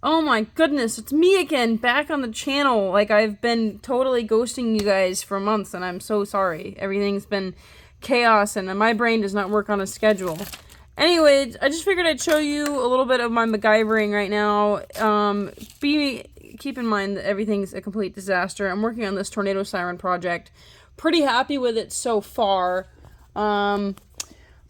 Oh my goodness, it's me again, back on the channel. Like, I've been totally ghosting you guys for months, and I'm so sorry. Everything's been chaos, and my brain does not work on a schedule. Anyways, I just figured I'd show you a little bit of my MacGyvering right now. Keep in mind that everything's a complete disaster. I'm working on this tornado siren project. Pretty happy with it so far.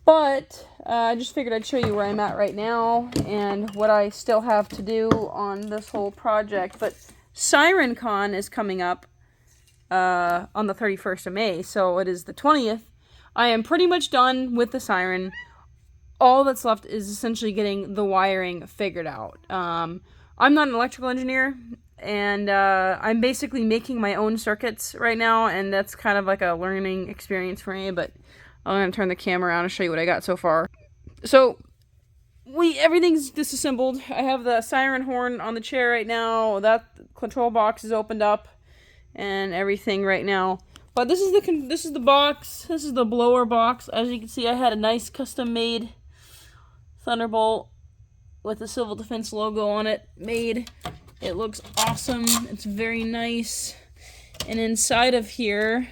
But I just figured I'd show you where I'm at right now and what I still have to do on this whole project. But SirenCon is coming up on the 31st of May, so it is the 20th. I am pretty much done with the siren. All that's left is essentially getting the wiring figured out. I'm not an electrical engineer, and I'm basically making my own circuits right now, and that's kind of like a learning experience for me, but I'm going to turn the camera around and show you what I got so far. So, everything's disassembled. I have the siren horn on the chair right now. That control box is opened up and everything right now. But this is the box. This is the blower box. As you can see, I had a nice custom-made Thunderbolt with the Civil Defense logo on it made. It looks awesome. It's very nice. And inside of here,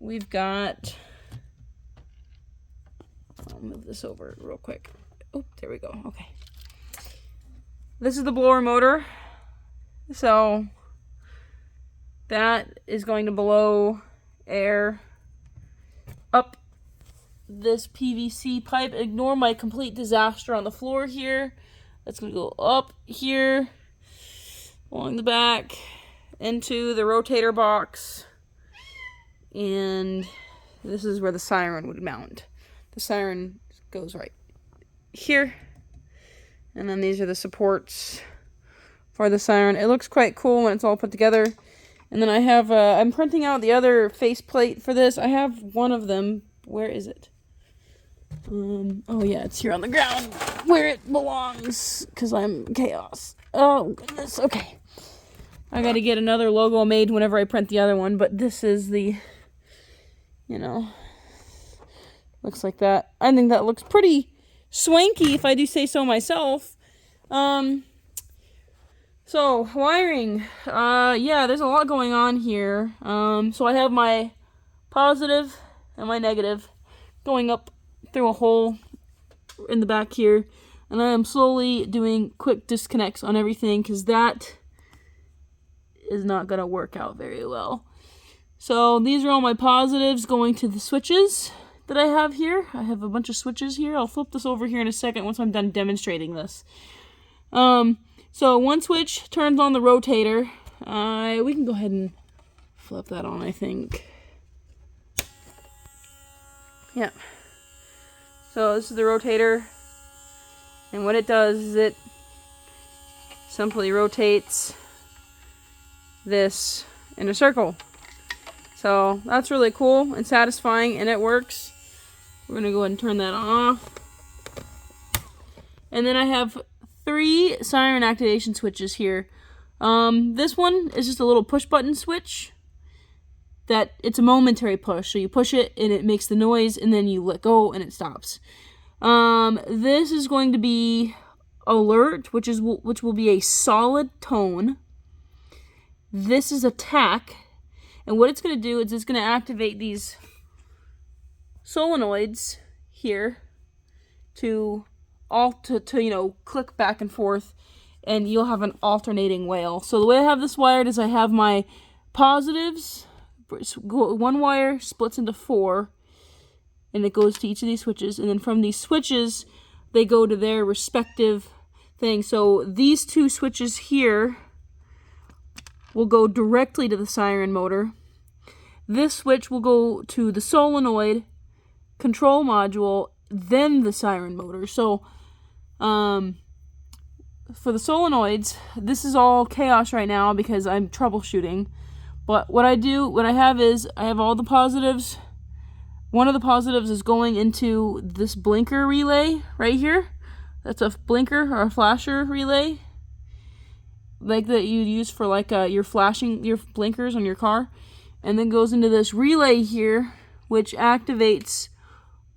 we've got, I'll move this over real quick. Oh, there we go. Okay. This is the blower motor. So that is going to blow air up this PVC pipe. Ignore my complete disaster on the floor here. That's going to go up here along the back into the rotator box. And this is where the siren would mount. The siren goes right here. And then these are the supports for the siren. It looks quite cool when it's all put together. And then I have, I'm printing out the other faceplate for this. I have one of them. Where is it? Oh yeah, it's here on the ground where it belongs, because I'm chaos. Oh goodness, okay. I gotta get another logo made whenever I print the other one, but this is the, looks like that. I think that looks pretty swanky, if I do say so myself. So, wiring. Yeah, there's a lot going on here. So I have my positive and my negative going up through a hole in the back here. And I am slowly doing quick disconnects on everything, because that is not going to work out very well. So these are all my positives going to the switches that I have here. I have a bunch of switches here. I'll flip this over here in a second once I'm done demonstrating this. So one switch turns on the rotator. We can go ahead and flip that on, I think. Yeah. So this is the rotator. And what it does is it simply rotates this in a circle. So that's really cool and satisfying, and it works. We're going to go ahead and turn that off. And then I have 3 siren activation switches here. This one is just a little push button switch. That it's a momentary push. So you push it and it makes the noise, and then you let go and it stops. This is going to be alert, which will be a solid tone. This is attack, and what it's going to do is it's going to activate these solenoids here to click back and forth, and you'll have an alternating wail. So the way I have this wired is I have my positives. One wire splits into 4, and it goes to each of these switches, and then from these switches they go to their respective things. So these 2 switches here will go directly to the siren motor. This switch will go to the solenoid control module, then the siren motor. So for the solenoids, this is all chaos right now because I'm troubleshooting. But what I have is, I have all the positives. One of the positives is going into this blinker relay right here. That's a blinker or a flasher relay, like that you'd use for like your flashing, your blinkers on your car. And then goes into this relay here, which activates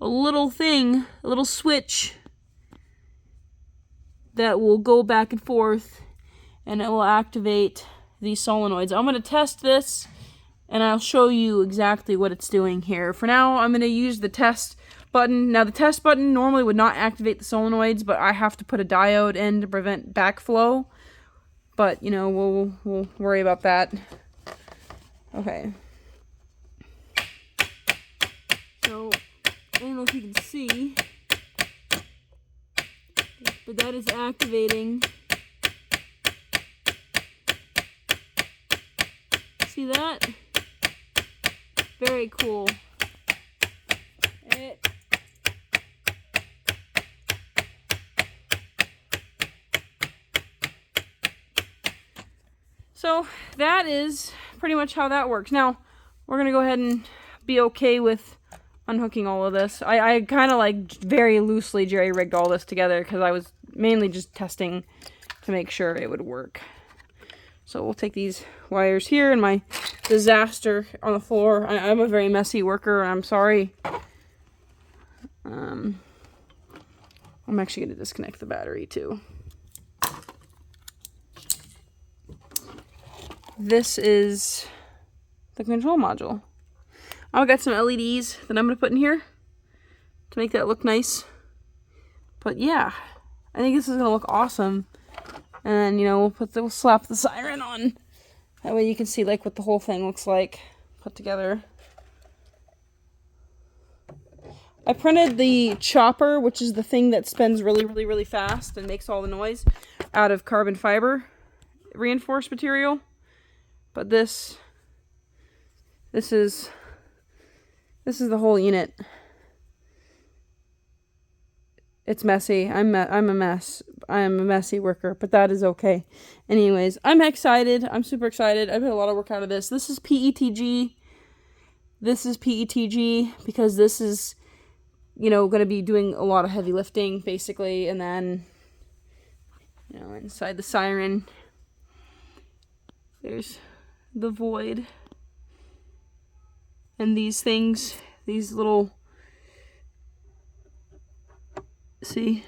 a little thing, a little switch that will go back and forth, and it will activate these solenoids. I'm going to test this, and I'll show you exactly what it's doing here. For now, I'm going to use the test button. Now, the test button normally would not activate the solenoids, but I have to put a diode in to prevent backflow. But, you know, we'll worry about that. Okay. So, I don't know if you can see, but that is activating. See that? Very cool. So that is pretty much how that works. Now, we're going to go ahead and be okay with unhooking all of this. I kind of like very loosely jerry-rigged all this together because I was mainly just testing to make sure it would work. So we'll take these wires here and my disaster on the floor. I'm a very messy worker, I'm sorry. I'm actually going to disconnect the battery too. This is the control module. I've got some LEDs that I'm going to put in here to make that look nice. But yeah, I think this is going to look awesome. And, you know, we'll slap the siren on. That way you can see, like, what the whole thing looks like put together. I printed the chopper, which is the thing that spins really, really, really fast and makes all the noise, out of carbon fiber reinforced material. But this is the whole unit. It's messy. I'm a mess. I am a messy worker, but that is okay. Anyways, I'm excited. I'm super excited. I put a lot of work out of this. This is PETG. This is PETG because this is, you know, going to be doing a lot of heavy lifting, basically. And then, you know, inside the siren, there's the void. And these things, these little, see?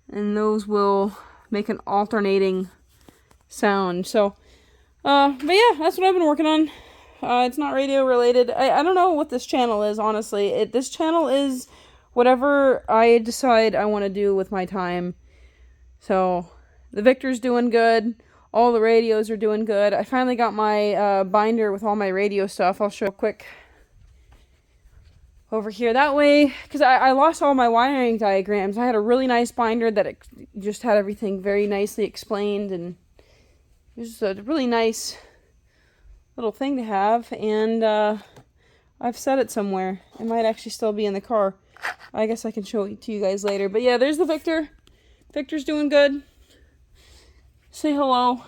And those will make an alternating sound. So, but yeah, that's what I've been working on. It's not radio related. I don't know what this channel is, honestly. This channel is whatever I decide I want to do with my time. So, the Victor's doing good. All the radios are doing good. I finally got my binder with all my radio stuff. I'll show quick over here. That way, because I lost all my wiring diagrams. I had a really nice binder that just had everything very nicely explained. And it was a really nice little thing to have. And I've set it somewhere. It might actually still be in the car. I guess I can show it to you guys later. But yeah, there's the Victor. Victor's doing good. Say hello.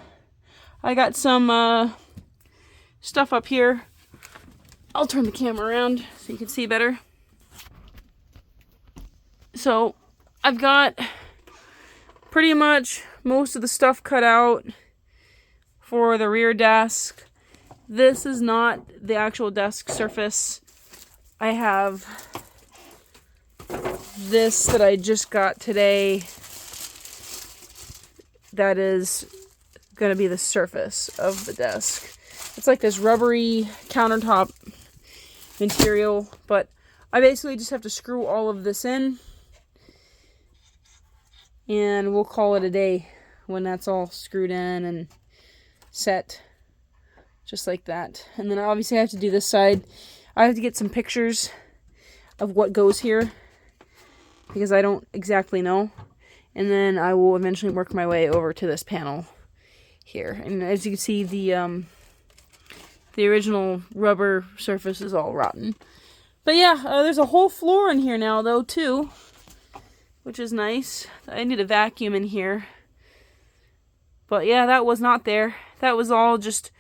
I got some stuff up here. I'll turn the camera around so you can see better. So, I've got pretty much most of the stuff cut out for the rear desk. This is not the actual desk surface. I have this that I just got today. That is going to be the surface of the desk. It's like this rubbery countertop material, but I basically just have to screw all of this in, and we'll call it a day when that's all screwed in and set, just like that. And then obviously I have to do this side. I have to get some pictures of what goes here, because I don't exactly know. And then I will eventually work my way over to this panel here. And as you can see, the original rubber surface is all rotten. But yeah, there's a whole floor in here now, though, too. Which is nice. I need a vacuum in here. But yeah, that was not there. That was all just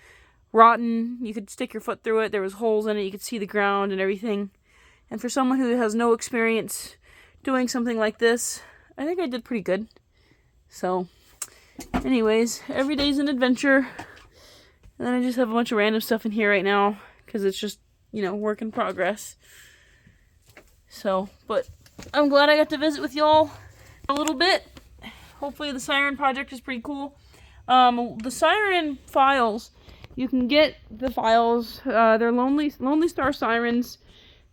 rotten. You could stick your foot through it. There was holes in it. You could see the ground and everything. And for someone who has no experience doing something like this, I think I did pretty good. So, anyways, every day's an adventure. And then I just have a bunch of random stuff in here right now, because it's just, you know, work in progress. So, but I'm glad I got to visit with y'all a little bit. Hopefully the siren project is pretty cool. The siren files, you can get the files. They're Lonely Star Sirens.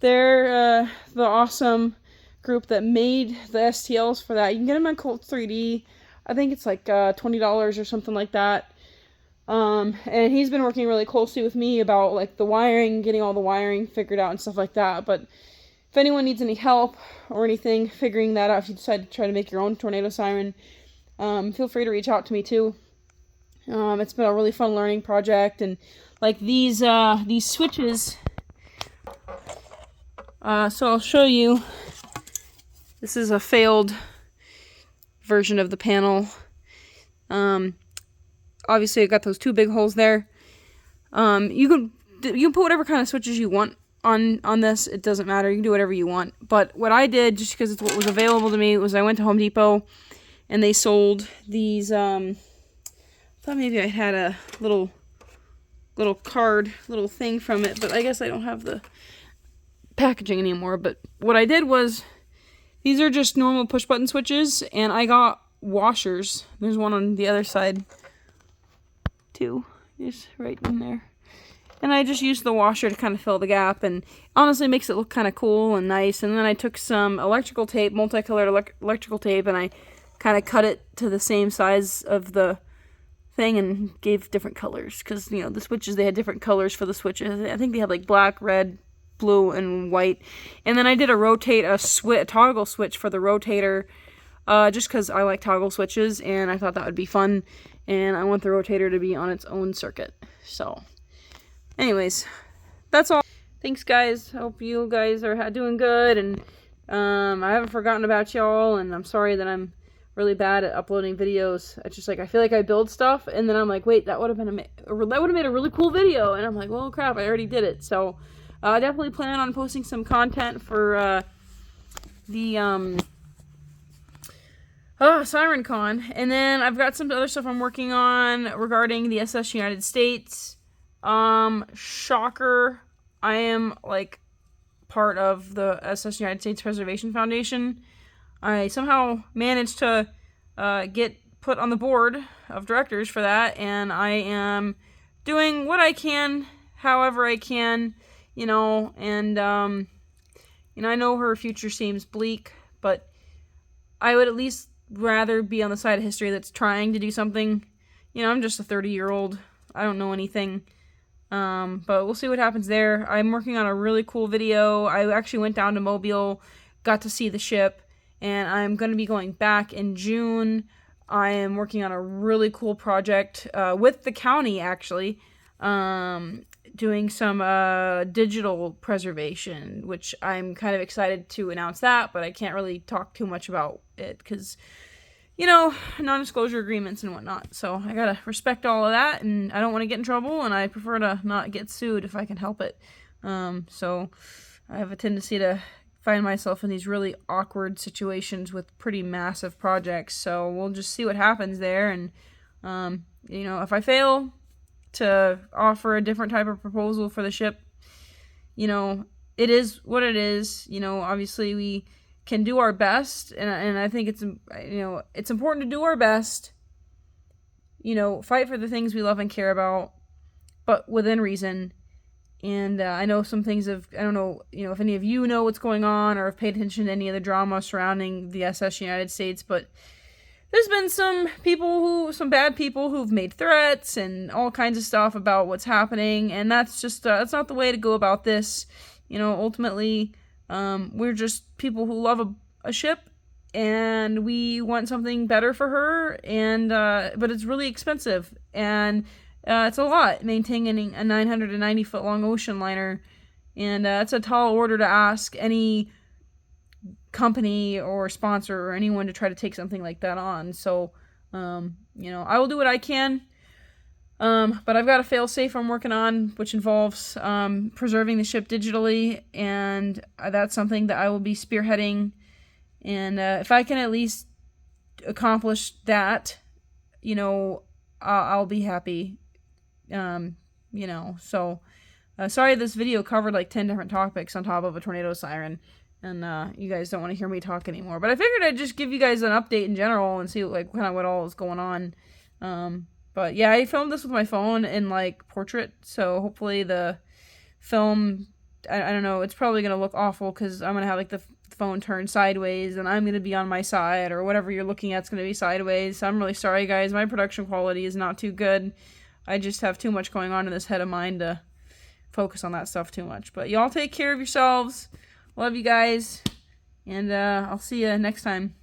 They're the awesome group that made the STLs for that. You can get them on Colt 3D. I think it's like $20 or something like that. And he's been working really closely with me about like the wiring, getting all the wiring figured out and stuff like that. But if anyone needs any help or anything figuring that out, if you decide to try to make your own tornado siren, feel free to reach out to me too. It's been a really fun learning project, and like these switches. So I'll show you. This is a failed version of the panel. Obviously I got those two big holes there. You can put whatever kind of switches you want on this. It doesn't matter. You can do whatever you want. But what I did, just because it's what was available to me, was I went to Home Depot and they sold these. I thought maybe I had a little card, little thing from it, but I guess I don't have the packaging anymore. But what I did was, these are just normal push button switches, and I got washers. There's one on the other side too, just right in there. And I just used the washer to kind of fill the gap, and honestly makes it look kind of cool and nice. And then I took some electrical tape, multicolored electrical tape, and I kind of cut it to the same size of the thing and gave different colors. Because, you know, the switches, they had different colors for the switches. I think they had like black, red, blue, and white. And then I did a toggle switch for the rotator, just because I like toggle switches, and I thought that would be fun. And I want the rotator to be on its own circuit. So, anyways, that's all. Thanks, guys. Hope you guys are doing good, and I haven't forgotten about y'all, and I'm sorry that I'm really bad at uploading videos. It's just like, I feel like I build stuff, and then I'm like, wait, that would have made a really cool video, and I'm like, well, crap, I already did it. So, I definitely plan on posting some content for the Siren Con. And then I've got some other stuff I'm working on regarding the SS United States. Shocker, I am like part of the SS United States Preservation Foundation. I somehow managed to get put on the board of directors for that, and I am doing what I can, however I can, you know, and I know her future seems bleak, but I would at least rather be on the side of history that's trying to do something. You know, I'm just a 30-year-old. I don't know anything. But we'll see what happens there. I'm working on a really cool video. I actually went down to Mobile, got to see the ship, and I'm going to be going back in June. I am working on a really cool project with the county, actually, doing some digital preservation, which I'm kind of excited to announce that, but I can't really talk too much about it because, you know, non-disclosure agreements and whatnot. So I gotta respect all of that, and I don't want to get in trouble, and I prefer to not get sued if I can help it. So I have a tendency to find myself in these really awkward situations with pretty massive projects. So we'll just see what happens there, and you know, if I fail to offer a different type of proposal for the ship, you know, it is what it is. You know, obviously we can do our best, and I think it's, you know, it's important to do our best, you know, fight for the things we love and care about, but within reason. And I know some things I don't know, you know, if any of you know what's going on or have paid attention to any of the drama surrounding the SS United States, but there's been some bad people who've made threats and all kinds of stuff about what's happening, and that's just, that's not the way to go about this. You know, ultimately, we're just people who love a ship, and we want something better for her, and, but it's really expensive, and, it's a lot maintaining a 990-foot long ocean liner, and, it's a tall order to ask any company or sponsor or anyone to try to take something like that on. So, you know, I will do what I can. But I've got a fail-safe I'm working on, which involves preserving the ship digitally, and that's something that I will be spearheading. And if I can at least accomplish that, you know, I'll be happy. You know, so sorry this video covered like 10 different topics on top of a tornado siren. And you guys don't want to hear me talk anymore. But I figured I'd just give you guys an update in general and see like kind of what all is going on. But yeah, I filmed this with my phone in like portrait, so hopefully the film, I don't know, it's probably gonna look awful because I'm gonna have like the phone turned sideways and I'm gonna be on my side, or whatever you're looking at's gonna be sideways. So I'm really sorry, guys. My production quality is not too good. I just have too much going on in this head of mine to focus on that stuff too much. But y'all take care of yourselves. Love you guys, and I'll see you next time.